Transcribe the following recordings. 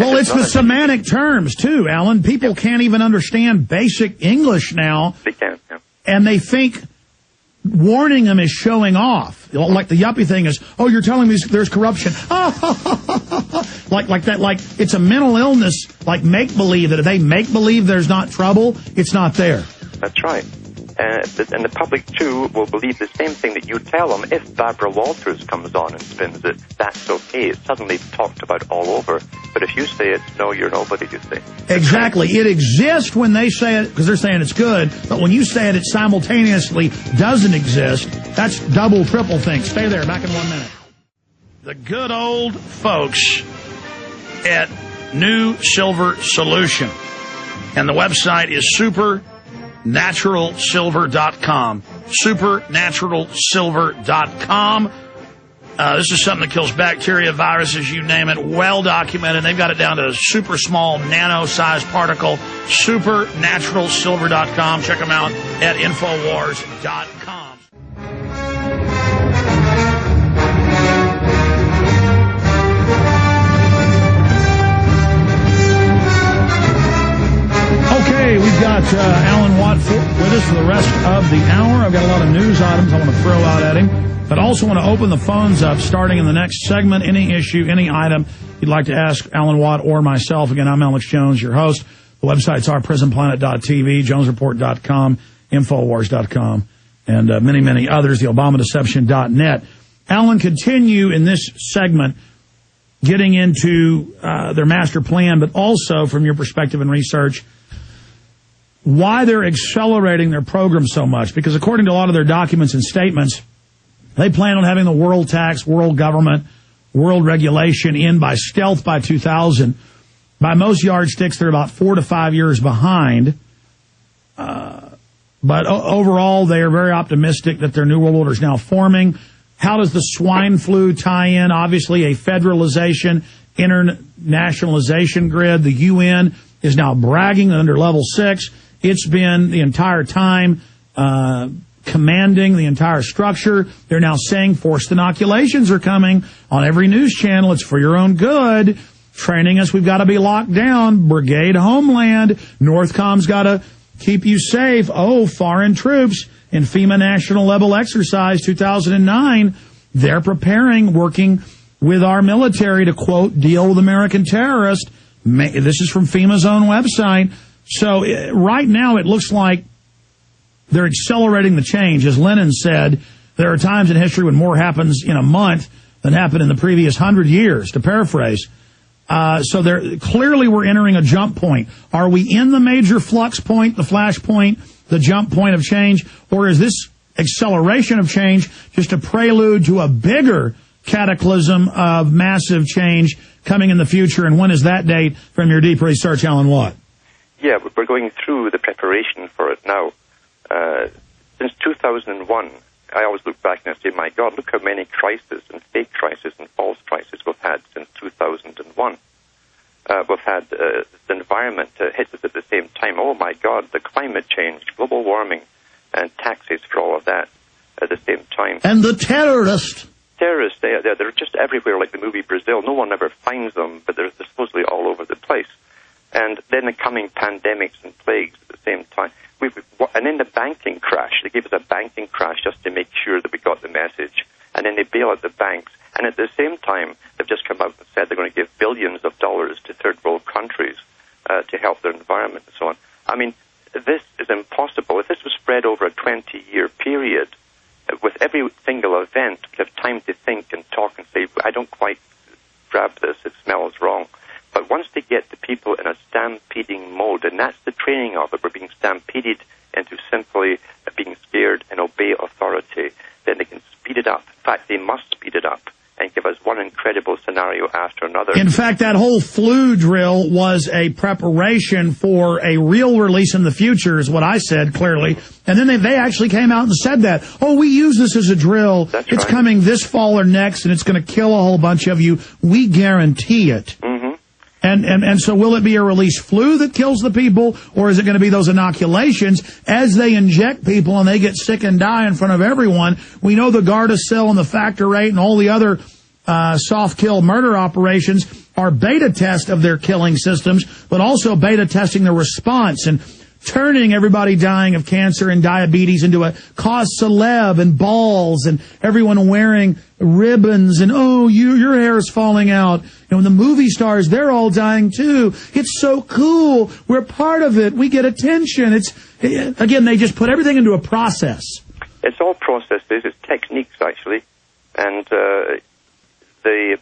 Well, it's the semantic terms, too, Alan. People can't even understand basic English now. They can't, yeah. And they think warning them is showing off. Like the yuppie thing is, oh, you're telling me there's corruption. like that, like it's a mental illness, like make-believe, that if they make-believe there's not trouble, it's not there. That's right. And the public, too, will believe the same thing that you tell them. If Barbara Walters comes on and spins it, that's okay. It's suddenly talked about all over. But if you say it, no, you're nobody, you say. Exactly. It exists when they say it, because they're saying it's good. But when you say it, it simultaneously doesn't exist. That's double, triple thing. Stay there. Back in 1 minute. The good old folks at New Silver Solution. And the website is supernaturalsilver.com. Supernaturalsilver.com. This is something that kills bacteria, viruses, you name it, well documented. They've got it down to a super small nano-sized particle. Supernaturalsilver.com. Check them out at Infowars.com. Okay, we've got Alan Watt with us for the rest of the hour. I've got a lot of news items I want to throw out at him, but I also want to open the phones up starting in the next segment. Any issue, any item you'd like to ask Alan Watt or myself. Again, I'm Alex Jones, your host. The websites are prisonplanet.tv, jonesreport.com, infowars.com, and many, many others, the obamadeception.net. Alan, continue in this segment getting into their master plan, but also from your perspective and research, why they're accelerating their program so much. Because according to a lot of their documents and statements, they plan on having the world tax, world government, world regulation in by stealth by 2000. By most yardsticks, they're about 4 to 5 years behind. But overall, they are very optimistic that their new world order is now forming. How does the swine flu tie in? Obviously, a federalization, internationalization grid. The UN is now bragging that under level 6, it's been the entire time commanding the entire structure. They're now saying forced inoculations are coming on every news channel. It's for your own good. Training us, we've got to be locked down. Brigade Homeland. Northcom's got to keep you safe. Oh, foreign troops in FEMA National Level Exercise 2009. They're preparing, working with our military to, quote, deal with American terrorists. This is from FEMA's own website. So right now it looks like they're accelerating the change. As Lenin said, there are times in history when more happens in a month than happened in the previous 100 years, to paraphrase. So clearly we're entering a jump point. Are we in the major flux point, the flash point, the jump point of change, or is this acceleration of change just a prelude to a bigger cataclysm of massive change coming in the future? And when is that date from your deep research, Alan Watt? Yeah, we're going through the preparation for it now. Since 2001, I always look back and I say, my God, look how many crises and fake crises and false crises we've had since 2001. We've had the environment hit us at the same time. Oh, my God, the climate change, global warming, and taxes for all of that at the same time. And the terrorists. Terrorists, they're just everywhere, like the movie Brazil. No one ever finds them, but they're supposedly all over the place. And then the coming pandemics and plagues at the same time. And then the banking crash. They gave us a banking crash just to make sure that we got the message. And then they bail out the banks. And at the same time, they've just come out and said they're going to give billions of dollars to third world countries to help their environment and so on. I mean, this is impossible. If this was spread over a 20-year period, with every single event, we have time to think and talk and say, I don't quite grab this, it smells wrong. But once they get the people in a stampeding mode, and that's the training of it, we're being stampeded into simply being scared and obey authority, then they can speed it up. In fact, they must speed it up and give us one incredible scenario after another. In fact, that whole flu drill was a preparation for a real release in the future, is what I said clearly. And then they actually came out and said that. Oh, we use this as a drill. That's it's right. Coming this fall or next, and it's going to kill a whole bunch of you. We guarantee it. Mm-hmm. And so will it be a release flu that kills the people, or is it going to be those inoculations as they inject people and they get sick and die in front of everyone? We know the Gardasil and the factor rate and all the other soft kill murder operations are beta test of their killing systems, but also beta testing the response and turning everybody dying of cancer and diabetes into a cause celeb and balls and everyone wearing ribbons and, oh, your hair is falling out. You know, the movie stars, they're all dying too. It's so cool. We're part of it. We get attention. Again, they just put everything into a process. It's all processes. It's techniques, actually. And the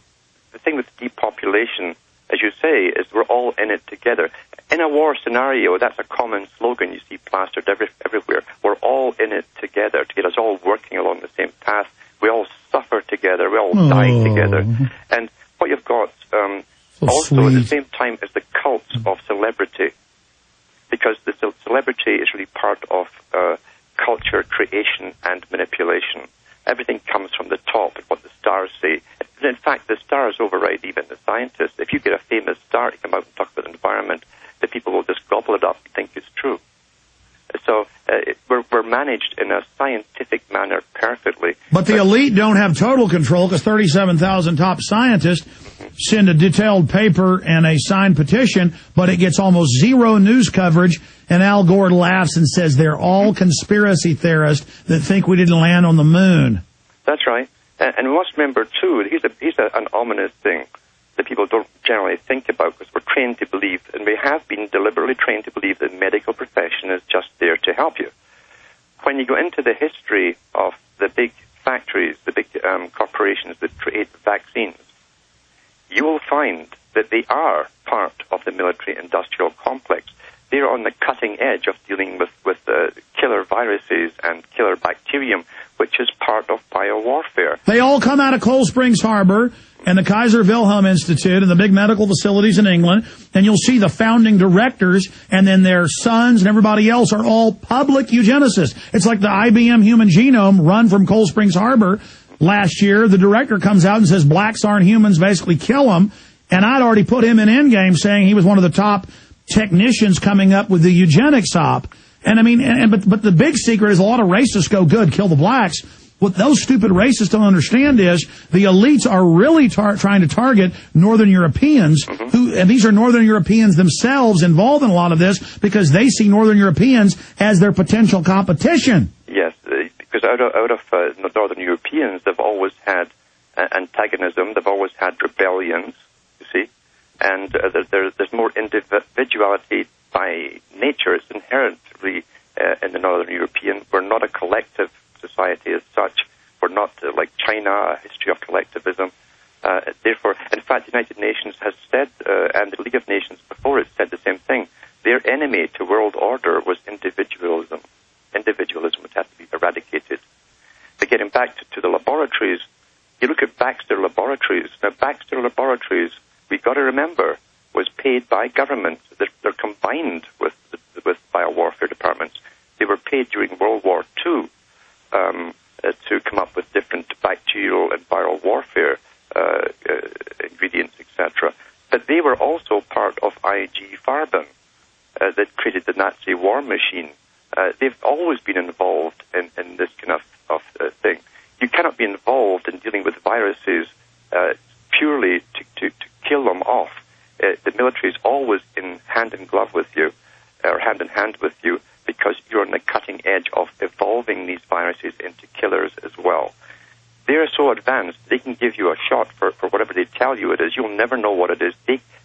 thing with depopulation, as you say, is we're all in it together. In a war scenario, that's a common slogan you see plastered everywhere. We're all in it together to get us all working along the same path. We all suffer together. We all die together. And what you've got also at the same time is the cult of celebrity, because the celebrity is really part of culture creation and manipulation. Everything comes from the top, what the stars say. In fact, the stars override even the scientists. If you get a famous star to come out and talk about the environment, the people will just gobble it up and think it's true. So we're managed in a scientific manner perfectly. But the elite don't have total control, because 37,000 top scientists send a detailed paper and a signed petition, but it gets almost zero news coverage, and Al Gore laughs and says they're all conspiracy theorists that think we didn't land on the moon. That's right. And we must remember, too, here's an ominous thing that people don't generally think about, because we're trained to believe, and we have been deliberately trained to believe, that the medical profession is just there to help you. When you go into the history of the big factories, the big corporations that create vaccines, you will find that they are part of the military-industrial complex. They're on the cutting edge of dealing with killer viruses and killer bacterium, which is part of biowarfare. They all come out of Cold Springs Harbor and the Kaiser Wilhelm Institute and the big medical facilities in England, and you'll see the founding directors and then their sons and everybody else are all public eugenicists. It's like the IBM human genome run from Cold Springs Harbor. Last year, the director comes out and says blacks aren't humans, basically kill them, and I'd already put him in Endgame saying he was one of the top technicians coming up with the eugenics op. And I mean, but the big secret is a lot of racists go, good, kill the blacks. What those stupid racists don't understand is the elites are really trying to target Northern Europeans, and these are Northern Europeans themselves involved in a lot of this, because they see Northern Europeans as their potential competition. Yes, because out of Northern Europeans, they've always had antagonism, they've always had rebellions, you see, and there's more individuality by nature. It's inherently in the Northern European. We're not a collective society as such. We're not like China, a history of collectivism. Therefore, in fact, the United Nations has said, and the League of Nations before it said the same thing, their enemy to world order was individualism. Individualism would have to be eradicated. But getting back to the laboratories, you look at Baxter Laboratories. Now, Baxter Laboratories, we've got to remember, was paid by governments. They're combined with biowarfare departments. They were paid during World War II to come up with different bacterial and viral warfare ingredients, etc. But they were also part of IG Farben that created the Nazi war machine. They've always been involved in this kind of thing. You cannot be involved in dealing with viruses purely to kill them off. The military is always in hand in glove with you, or hand in hand with you, because you're on the cutting edge of evolving these viruses into killers as well. They're so advanced, they can give you a shot for whatever they tell you it is. You'll never know what it is.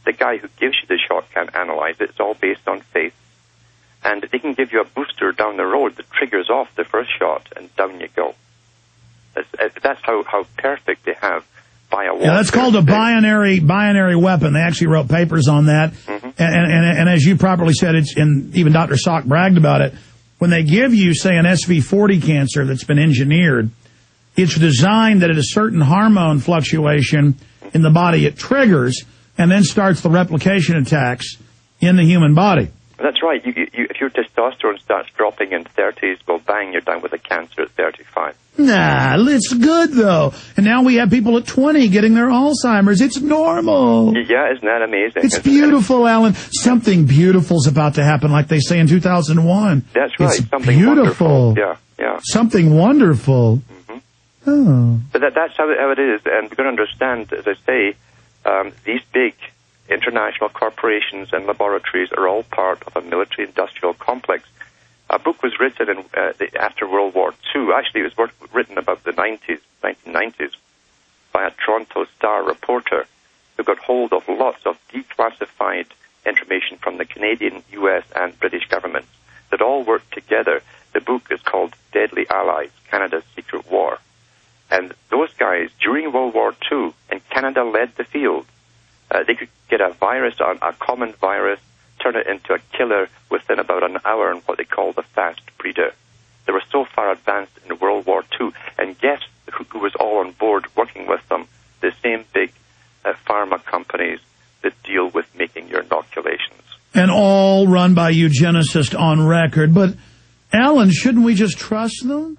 The guy who gives you the shot can't analyze it. It's all based on faith. And they can give you a booster down the road that triggers off the first shot, and down you go. That's how perfect they have biowarfare. Yeah, that's called a binary weapon. They actually wrote papers on that. And as you properly said, and even Dr. Salk bragged about it, when they give you, say, an SV40 cancer that's been engineered, it's designed that at a certain hormone fluctuation in the body, it triggers and then starts the replication attacks in the human body. That's right. If your testosterone starts dropping in 30s, well, bang, you're down with a cancer at 35. Nah, it's good, though. And now we have people at 20 getting their Alzheimer's. It's normal. Yeah, isn't that amazing? It's beautiful, Alan. Something beautiful's about to happen, like they say in 2001. That's right. It's something beautiful. Wonderful. Yeah. Something wonderful. Oh. But that's how it is. And we've got to understand, as I say, these big international corporations and laboratories are all part of a military-industrial complex. A book was written after World War II. Actually, it was written about the 1990s, by a Toronto Star reporter who got hold of lots of declassified information from the Canadian, U.S., and British governments that all worked together. The book is called Deadly Allies, Canada's Secret War. And those guys, during World War II, and Canada led the field, they could get a virus, a common virus, turn it into a killer within about an hour in what they call the fast breeder. They were so far advanced in World War II. And guess who was all on board working with them? The same big pharma companies that deal with making your inoculations. And all run by eugenicists on record. But, Alan, shouldn't we just trust them?